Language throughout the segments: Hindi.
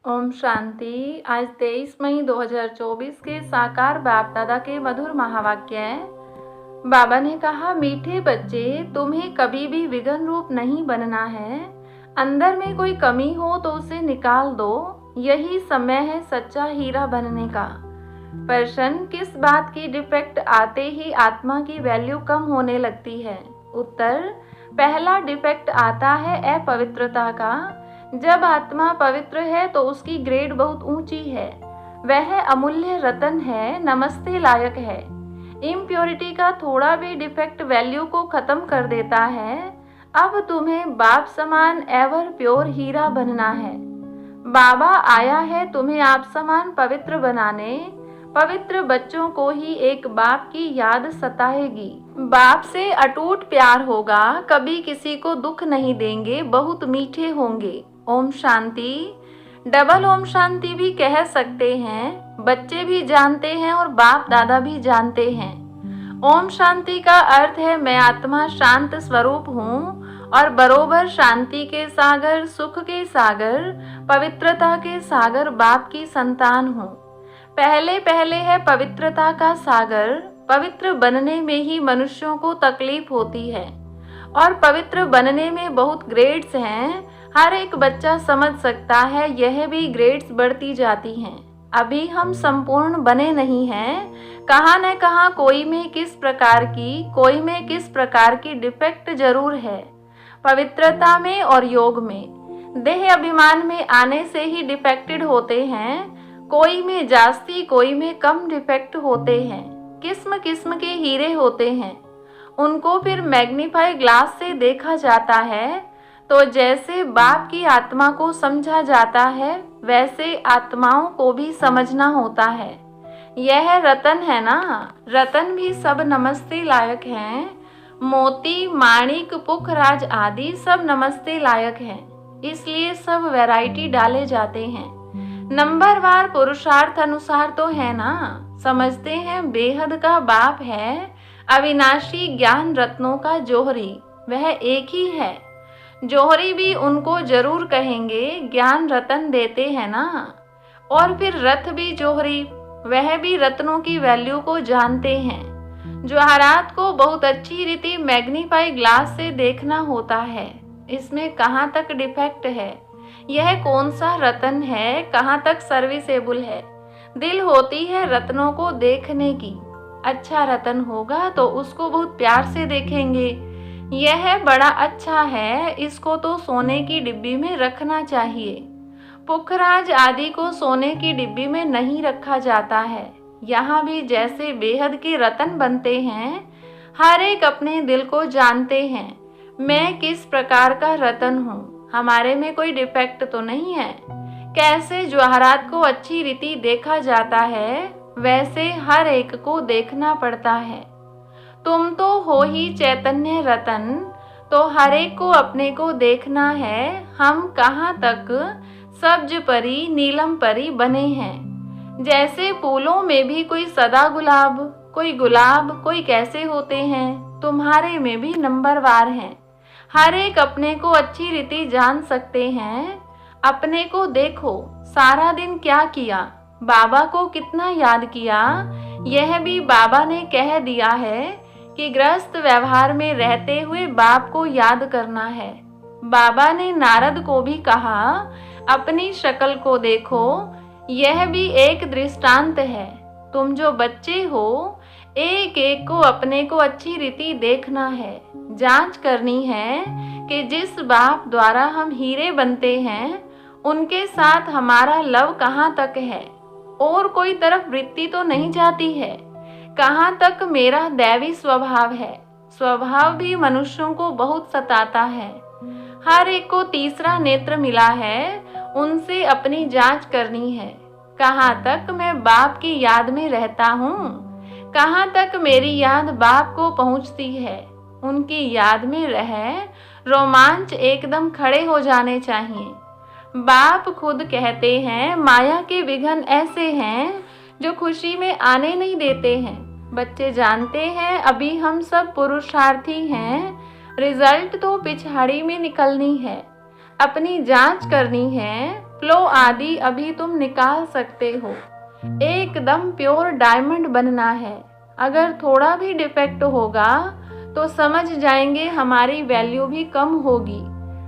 ओम शांति। आज 23 मई 2024 के साकार बाप दादा के मधुर महावाक्य है। बाबा ने कहा, मीठे बच्चे, तुम्हें कभी भी विघन रूप नहीं बनना है। अंदर में कोई कमी हो तो उसे निकाल दो। यही समय है सच्चा हीरा बनने का। प्रश्न, किस बात की डिफेक्ट आते ही आत्मा की वैल्यू कम होने लगती है? उत्तर, पहला डिफेक्ट आता है अपवित्रता का। जब आत्मा पवित्र है तो उसकी ग्रेड बहुत ऊंची है। वह अमूल्य रतन है, नमस्ते लायक है। इम्प्योरिटी का थोड़ा भी डिफेक्ट वैल्यू को खत्म कर देता है। अब तुम्हें बाप समान एवर प्योर हीरा बनना है। बाबा आया है तुम्हें आप समान पवित्र बनाने। पवित्र बच्चों को ही एक बाप की याद सताएगी। बाप से अटूट प्यार होगा, कभी किसी को दुख नहीं देंगे, बहुत मीठे होंगे। ओम शांति। डबल ओम शांति भी कह सकते हैं। बच्चे भी जानते हैं और बाप दादा भी जानते हैं। ओम शांति का अर्थ है मैं आत्मा शांत स्वरूप हूँ और बरोबर शांति के सागर, सुख के सागर, पवित्रता के सागर बाप की संतान हूँ। पहले पहले है पवित्रता का सागर। पवित्र बनने में ही मनुष्यों को तकलीफ होती है और पवित्र बनने में बहुत ग्रेड्स हैं। हर एक बच्चा समझ सकता है, यह भी ग्रेड्स बढ़ती जाती हैं। अभी हम संपूर्ण बने नहीं हैं। कहाँ न कहाँ कोई में किस प्रकार की डिफेक्ट जरूर है। पवित्रता में और योग में, देह अभिमान में आने से ही डिफेक्टेड होते हैं। कोई में जास्ती, कोई में कम डिफेक्ट होते हैं। किस्म किस्म के हीरे होते हैं। उनको फिर मैग्नीफाई ग्लास से देखा जाता है। तो जैसे बाप की आत्मा को समझा जाता है, वैसे आत्माओं को भी समझना होता है। यह रतन है ना, रतन भी सब नमस्ते लायक हैं। मोती, माणिक, पुखराज आदि सब नमस्ते लायक हैं। इसलिए सब वैरायटी डाले जाते हैं। नंबरवार पुरुषार्थ अनुसार तो है ना। समझते हैं बेहद का बाप है, अविनाशी ज्ञान रत्नों का जोहरी, वह एक ही है। जोहरी भी उनको जरूर कहेंगे, ज्ञान रतन देते हैं ना। और फिर रथ भी जोहरी, वह भी रत्नों की वैल्यू को जानते हैं। जवाहरात को बहुत अच्छी रीति मैग्नीफाई ग्लास से देखना होता है। इसमें कहाँ तक डिफेक्ट है, यह कौन सा रतन है, कहाँ तक सर्विसेबल है। दिल होती है रत्नों को देखने की। अच्छा रतन होगा तो उसको बहुत प्यार से देखेंगे। यह बड़ा अच्छा है, इसको तो सोने की डिब्बी में रखना चाहिए। पुखराज आदि को सोने की डिब्बी में नहीं रखा जाता है। यहाँ भी जैसे बेहद के रतन बनते हैं, हर एक अपने दिल को जानते हैं, मैं किस प्रकार का रतन हूँ, हमारे में कोई डिफेक्ट तो नहीं है। कैसे जवाहरात को अच्छी रीति देखा जाता है, वैसे हर एक को देखना पड़ता है। तुम तो हो ही चैतन्य रतन, तो हर एक को अपने को देखना है। हम कहाँ तक सब्ज परी, नीलम परी बने हैं। जैसे फूलों में भी कोई सदा गुलाब, कोई गुलाब, कोई कैसे होते हैं, तुम्हारे में भी नंबरवार हैं। हर एक अपने को अच्छी रीति जान सकते हैं। अपने को देखो, सारा दिन क्या किया, बाबा को कितना याद किया। यह भी बाबा ने कह दिया है कि गृहस्थ व्यवहार में रहते हुए बाप को याद करना है। बाबा ने नारद को भी कहा, अपनी शक्ल को देखो। यह भी एक दृष्टांत है। तुम जो बच्चे हो, एक एक को अपने को अच्छी रीति देखना है, जांच करनी है कि जिस बाप द्वारा हम हीरे बनते हैं, उनके साथ हमारा लव कहाँ तक है और कोई तरफ वृत्ति तो नहीं जाती है। कहाँ तक मेरा दैवी स्वभाव है। स्वभाव भी मनुष्यों को बहुत सताता है। हर एक को तीसरा नेत्र मिला है, उनसे अपनी जांच करनी है। कहाँ तक मैं बाप की याद में रहता हूँ, कहाँ तक मेरी याद बाप को पहुँचती है। उनकी याद में रह रोमांच एकदम खड़े हो जाने चाहिए। बाप खुद कहते हैं, माया के विघन ऐसे हैं जो खुशी में आने नहीं देते हैं। बच्चे जानते हैं अभी हम सब पुरुषार्थी हैं, रिजल्ट तो पिछाड़ी में निकलनी है। अपनी जांच करनी है, फ्लो आदि अभी तुम निकाल सकते हो। एकदम प्योर डायमंड बनना है। अगर थोड़ा भी डिफेक्ट होगा तो समझ जाएंगे हमारी वैल्यू भी कम होगी।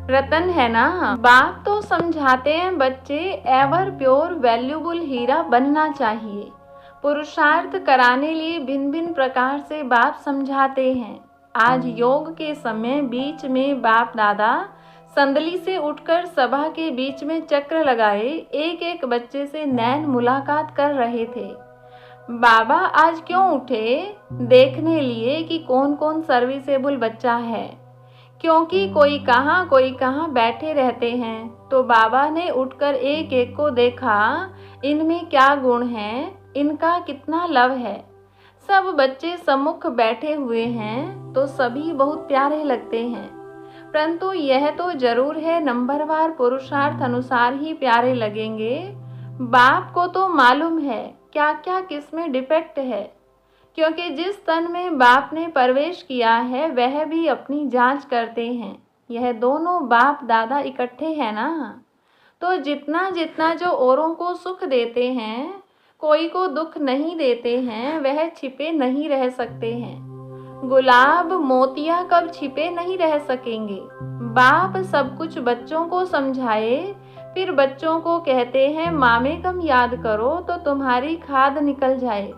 रतन है ना। बाप तो समझाते हैं बच्चे एवर प्योर वैल्यूबल हीरा बनना चाहिए। पुरुषार्थ कराने लिए भिन्न भिन्न प्रकार से बाप समझाते हैं। आज योग के समय बीच में बाप दादा संदली से उठकर सभा के बीच में चक्र लगाए एक एक बच्चे से नैन मुलाकात कर रहे थे। बाबा आज क्यों उठे? देखने लिए कि कौन कौन सर्विसेबल बच्चा है, क्योंकि कोई कहाँ बैठे रहते हैं। तो बाबा ने उठकर एक एक को देखा, इनमें क्या गुण है, इनका कितना लव है। सब बच्चे सम्मुख बैठे हुए हैं तो सभी बहुत प्यारे लगते हैं, परंतु यह तो जरूर है नंबरवार पुरुषार्थ अनुसार ही प्यारे लगेंगे। बाप को तो मालूम है क्या क्या किस में डिफेक्ट है, क्योंकि जिस तन में बाप ने प्रवेश किया है वह भी अपनी जांच करते हैं। यह दोनों बाप दादा इकट्ठे हैं ना, तो जितना जितना जो औरों को सुख देते हैं, कोई को दुख नहीं देते हैं, वह छिपे नहीं रह सकते हैं। गुलाब मोतिया कब छिपे नहीं रह सकेंगे। बाप सब कुछ बच्चों को समझाए, फिर बच्चों को कहते हैं मामे कम याद करो तो तुम्हारी खाद निकल जाए।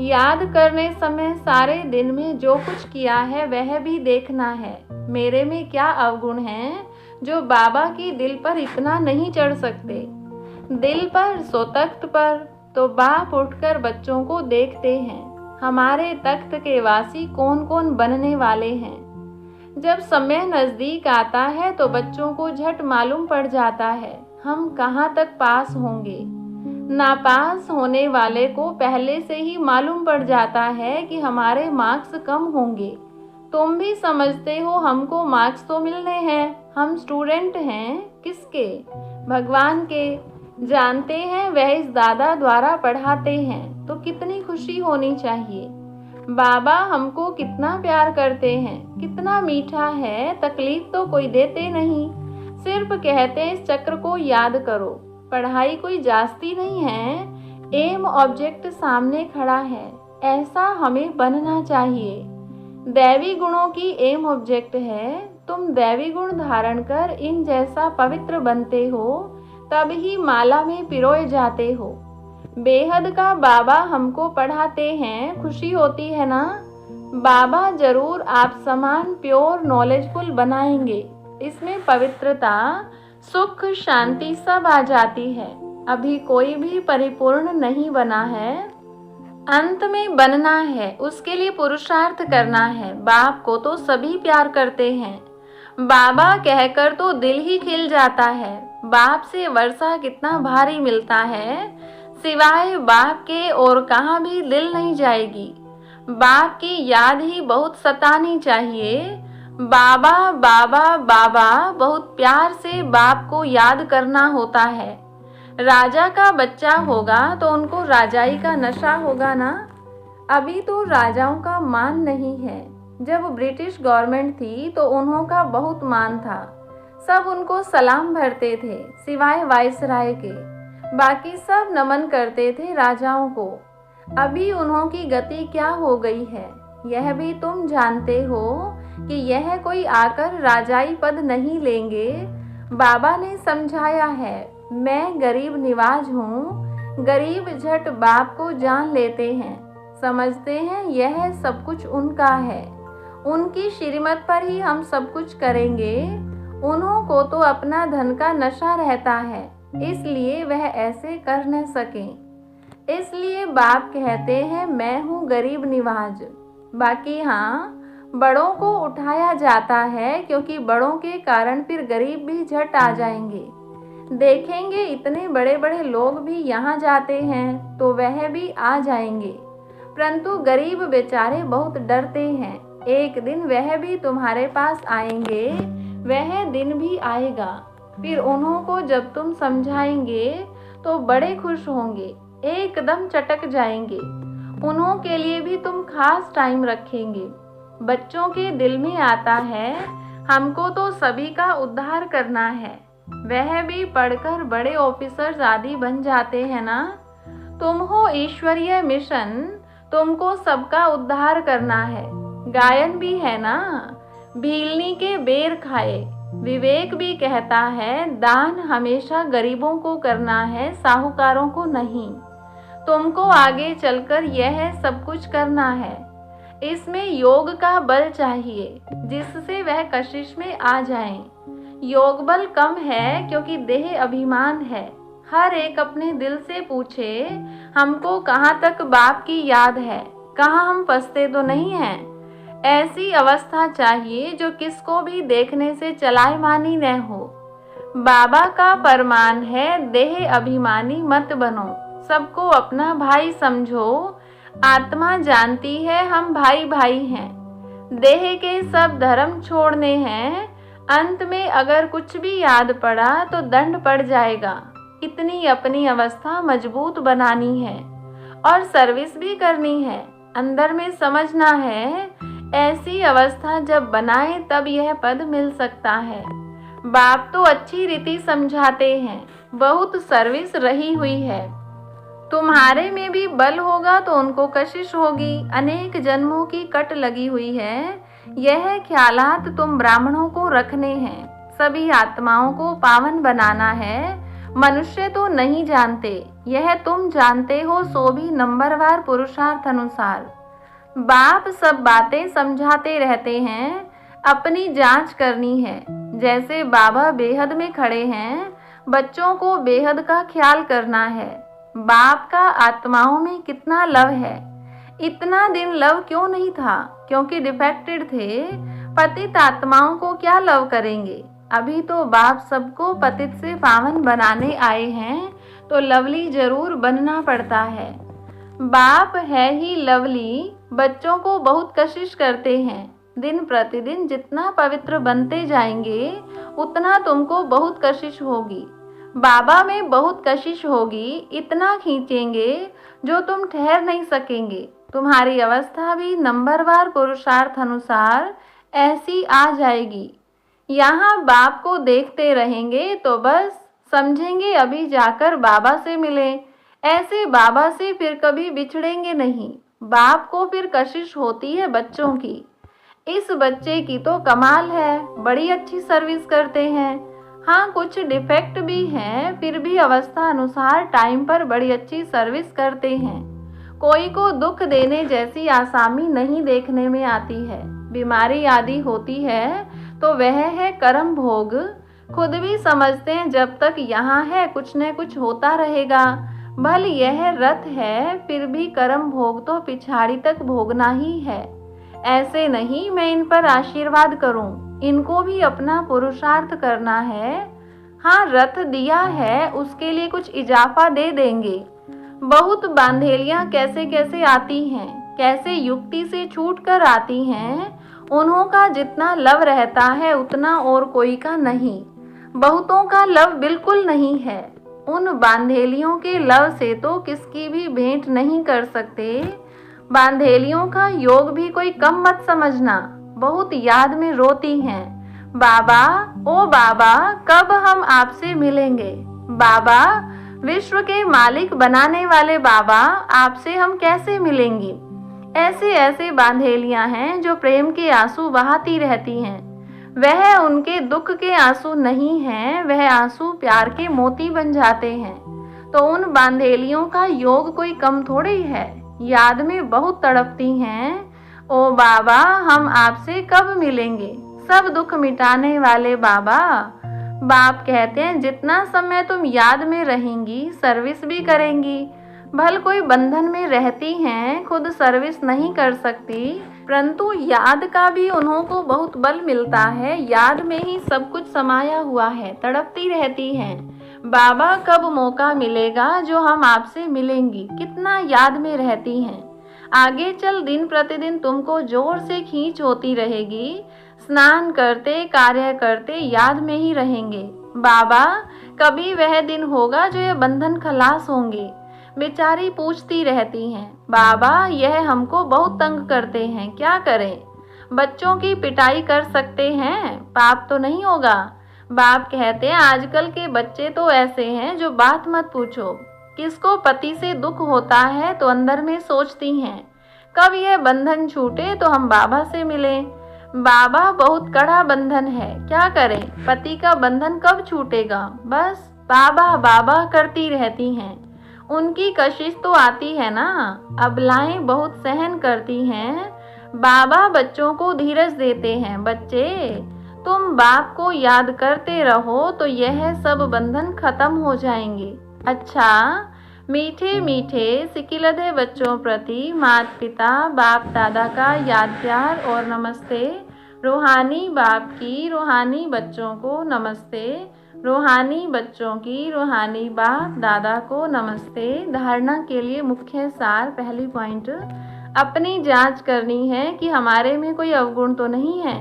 याद करने समय सारे दिन में जो कुछ किया है वह भी देखना है। मेरे में क्या अवगुण हैं जो बाबा की दिल पर इतना नहीं चढ़ सकते। दिल पर सो तख्त पर। तो बाप उठकर बच्चों को देखते हैं, हमारे तख्त के वासी कौन कौन बनने वाले हैं। जब समय नजदीक आता है तो बच्चों को झट मालूम पड़ जाता है हम कहाँ तक पास होंगे। नापास होने वाले को पहले से ही मालूम पड़ जाता है कि हमारे मार्क्स कम होंगे। तुम भी समझते हो हमको मार्क्स तो मिलने हैं, हम स्टूडेंट हैं किसके? भगवान के। जानते हैं वह इस दादा द्वारा पढ़ाते हैं, तो कितनी खुशी होनी चाहिए। बाबा हमको कितना प्यार करते हैं, कितना मीठा है, तकलीफ तो कोई देते नहीं, सिर्फ कहते इस चक्र को याद करो। पढ़ाई कोई जास्ती नहीं है, एम ऑब्जेक्ट सामने खड़ा है, ऐसा हमें बनना चाहिए। दैवी गुणों की एम ऑब्जेक्ट है, तुम दैवी गुण धारण कर इन जैसा पवित्र बनते हो, तब ही माला में पिरोए जाते हो। बेहद का बाबा हमको पढ़ाते हैं, खुशी होती है ना। बाबा जरूर आप समान प्योर नॉलेजफुल बनाएंगे। इसमें पवित्रता, सुख, शांति सब आ जाती है। अभी कोई भी परिपूर्ण नहीं बना है, अंत में बनना है, उसके लिए पुरुषार्थ करना है। बाप को तो सभी प्यार करते हैं, बाबा कहकर तो दिल ही खिल जाता है। बाप से वर्षा कितना भारी मिलता है, सिवाय बाप के और कहाँ भी दिल नहीं जाएगी। बाप की याद ही बहुत सतानी चाहिए। बाबा बाबा बाबा बहुत प्यार से बाप को याद करना होता है। राजा का बच्चा होगा तो उनको राजाई का नशा होगा ना। अभी तो राजाओं का मान नहीं है। जब ब्रिटिश गवर्नमेंट थी तो उन्हों का बहुत मान था, सब उनको सलाम भरते थे सिवाय वायसराय के, बाकी सब नमन करते थे राजाओं को। अभी उन्हों की गति क्या हो गई है यह भी तुम जानते हो कि यह कोई आकर राजाई पद नहीं लेंगे। बाबा ने समझाया है, मैं गरीब निवाज हूँ। गरीब झट बाप को जान लेते हैं, समझते हैं यह सब कुछ उनका है, उनकी श्रीमत पर ही हम सब कुछ करेंगे। उन्हों को तो अपना धन का नशा रहता है, इसलिए वह ऐसे कर न सकें। इसलिए बाप कहते हैं मैं हूँ गरीब निवाज। बाकी हाँ, बड़ों को उठाया जाता है क्योंकि बड़ों के कारण फिर गरीब भी झट आ जाएंगे। देखेंगे इतने बड़े बड़े लोग भी यहाँ जाते हैं तो वह भी आ जाएंगे, परंतु गरीब बेचारे बहुत डरते हैं। एक दिन वह भी तुम्हारे पास आएंगे, वह दिन भी आएगा। फिर उन्हों को जब तुम समझाएंगे तो बड़े खुश होंगे, एकदम चटक जाएंगे। उन्हों के लिए भी तुम खास टाइम रखेंगे। बच्चों के दिल में आता है हमको तो सभी का उद्धार करना है, वह भी पढ़कर बड़े ऑफिसर्स आदि बन जाते हैं ना। तुम हो ईश्वरीय मिशन, तुमको सबका उद्धार करना है। गायन भी है ना, भीलनी के बेर खाए। विवेक भी कहता है दान हमेशा गरीबों को करना है, साहूकारों को नहीं। तुमको आगे चलकर यह सब कुछ करना है। इसमें योग का बल चाहिए जिससे वह कशिश में आ जाएं। योग बल कम है क्योंकि देह अभिमान है। हर एक अपने दिल से पूछे हमको कहाँ तक बाप की याद है, कहाँ हम फंसते तो नहीं हैं। ऐसी अवस्था चाहिए जो किसको भी देखने से चलायमानी न हो। बाबा का फरमान है देह अभिमानी मत बनो, सबको अपना भाई समझो। आत्मा जानती है हम भाई भाई हैं। देह के सब धर्म छोड़ने हैं। अंत में अगर कुछ भी याद पड़ा तो दंड पड़ जाएगा। इतनी अपनी अवस्था मजबूत बनानी है और सर्विस भी करनी है। अंदर में समझना है ऐसी अवस्था जब बनाए तब यह पद मिल सकता है। बाप तो अच्छी रीति समझाते हैं, बहुत सर्विस रही हुई है। तुम्हारे में भी बल होगा तो उनको कशिश होगी। अनेक जन्मों की कट लगी हुई है। यह ख्यालात तुम ब्राह्मणों को रखने हैं। सभी आत्माओं को पावन बनाना है। मनुष्य तो नहीं जानते, यह तुम जानते हो, सो भी नंबरवार पुरुषार्थ अनुसार। बाप सब बातें समझाते रहते हैं, अपनी जांच करनी है। जैसे बाबा बेहद में खड़े हैं, बच्चों को बेहद का ख्याल करना है। बाप का आत्माओं में कितना लव है। इतना दिन लव क्यों नहीं था? क्योंकि डिफेक्टेड थे। पतित आत्माओं को क्या लव करेंगे? अभी तो बाप सबको पतित से पावन बनाने आए हैं, तो लवली जरूर बनना पड़ता है। बाप है ही लवली, बच्चों को बहुत कशिश करते हैं। दिन प्रतिदिन जितना पवित्र बनते जाएंगे उतना तुमको बहुत कशिश होगी। बाबा में बहुत कशिश होगी, इतना खींचेंगे जो तुम ठहर नहीं सकेंगे। तुम्हारी अवस्था भी नंबरवार पुरुषार्थ अनुसार ऐसी आ जाएगी। यहाँ बाप को देखते रहेंगे तो बस समझेंगे अभी जाकर बाबा से मिले। ऐसे बाबा से फिर कभी बिछड़ेंगे नहीं। बाप को फिर कशिश होती है बच्चों की। इस बच्चे की तो कमाल है, बड़ी अच्छी सर्विस करते हैं। हाँ, कुछ डिफेक्ट भी हैं, फिर भी अवस्था अनुसार टाइम पर बड़ी अच्छी सर्विस करते हैं। कोई को दुख देने जैसी आसामी नहीं देखने में आती है। बीमारी आदि होती है तो वह है कर्म भोग। खुद भी समझते हैं जब तक यहाँ है कुछ न कुछ होता रहेगा। भले यह रथ है, फिर भी कर्म भोग तो पिछाड़ी तक भोगना ही है। ऐसे नहीं मैं इन पर आशीर्वाद करूं, इनको भी अपना पुरुषार्थ करना है। हाँ, रथ दिया है, उसके लिए कुछ इजाफा दे देंगे। बहुत बांधेलियां कैसे कैसे आती हैं, कैसे युक्ति से छूट कर आती हैं। उन्हों का जितना लव रहता है उतना और कोई का नहीं। बहुतों का लव बिल्कुल नहीं है। उन बांधेलियों के लव से तो किसकी भी भेंट नहीं कर सकते। बांधेलियों का योग भी कोई कम मत समझना। बहुत याद में रोती हैं, बाबा ओ बाबा कब हम आपसे मिलेंगे। बाबा, विश्व के मालिक बनाने वाले बाबा, आपसे हम कैसे मिलेंगे। ऐसे ऐसे बांधेलियां हैं जो प्रेम के आंसू बहाती रहती हैं। वह उनके दुख के आंसू नहीं हैं, वह आंसू प्यार के मोती बन जाते हैं। तो उन बांधेलियों का योग कोई कम थोड़ी है। याद में बहुत तड़पती हैं, ओ बाबा हम आपसे कब मिलेंगे। सब दुख मिटाने वाले बाबा। बाप कहते हैं जितना समय तुम याद में रहेंगी सर्विस भी करेंगी। भल कोई बंधन में रहती हैं, खुद सर्विस नहीं कर सकती, परंतु याद का भी उन्हों को बहुत बल मिलता है। याद में ही सब कुछ समाया हुआ है, तड़पती रहती हैं, बाबा कब मौका मिलेगा जो हम आपसे मिलेंगी। कितना याद में रहती हैं। आगे चल दिन प्रतिदिन तुमको जोर से खींच होती रहेगी। स्नान करते कार्य करते याद में ही रहेंगे। बाबा कभी वह दिन होगा जो ये बंधन खलास होंगे। बेचारी पूछती रहती हैं, बाबा यह हमको बहुत तंग करते हैं, क्या करें। बच्चों की पिटाई कर सकते हैं, पाप तो नहीं होगा। बाप कहते हैं आजकल के बच्चे तो ऐसे हैं जो बात मत पूछो। किसको पति से दुख होता है तो अंदर में सोचती हैं कब यह बंधन छूटे तो हम बाबा से मिलें। बाबा बहुत कड़ा बंधन है, क्या करें, पति का बंधन कब छूटेगा। बस बाबा बाबा करती रहती हैं। उनकी कशिश तो आती है ना, अबलाएं बहुत सहन करती हैं। बाबा बच्चों को धीरज देते हैं, बच्चे तुम बाप को याद करते रहो तो यह सब बंधन खत्म हो जाएंगे। अच्छा, मीठे मीठे सिकिलधे बच्चों प्रति माता पिता बाप दादा का याद प्यार और नमस्ते। रूहानी बाप की रूहानी बच्चों को नमस्ते। रूहानी बच्चों की रूहानी बाप दादा को नमस्ते। धारणा के लिए मुख्य सार, पहली पॉइंट, अपनी जांच करनी है कि हमारे में कोई अवगुण तो नहीं है।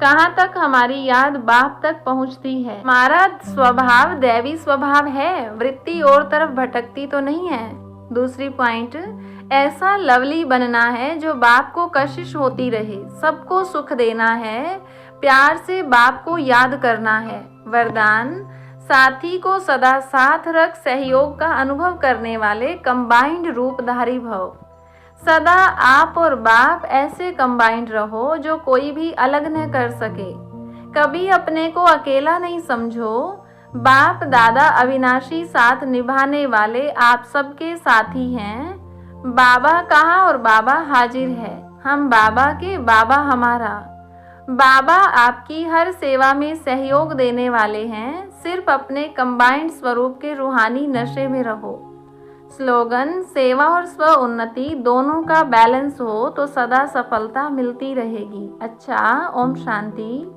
कहाँ तक हमारी याद बाप तक पहुँचती है। हमारा स्वभाव दैवी स्वभाव है, वृत्ति और तरफ भटकती तो नहीं है। दूसरी पॉइंट, ऐसा लवली बनना है जो बाप को कशिश होती रहे, सबको सुख देना है, प्यार से बाप को याद करना है। वरदान, साथी को सदा साथ रख सहयोग का अनुभव करने वाले कंबाइंड रूपधारी भव। सदा आप और बाप ऐसे कंबाइंड रहो जो कोई भी अलग न कर सके। कभी अपने को अकेला नहीं समझो। बाप दादा अविनाशी साथ निभाने वाले आप सबके साथी हैं। बाबा कहाँ और बाबा हाजिर है। हम बाबा के, बाबा हमारा। बाबा आपकी हर सेवा में सहयोग देने वाले हैं। सिर्फ अपने कंबाइंड स्वरूप के रूहानी नशे में रहो। स्लोगन, सेवा और स्व उन्नति दोनों का बैलेंस हो तो सदा सफलता मिलती रहेगी। अच्छा, ओम शांति।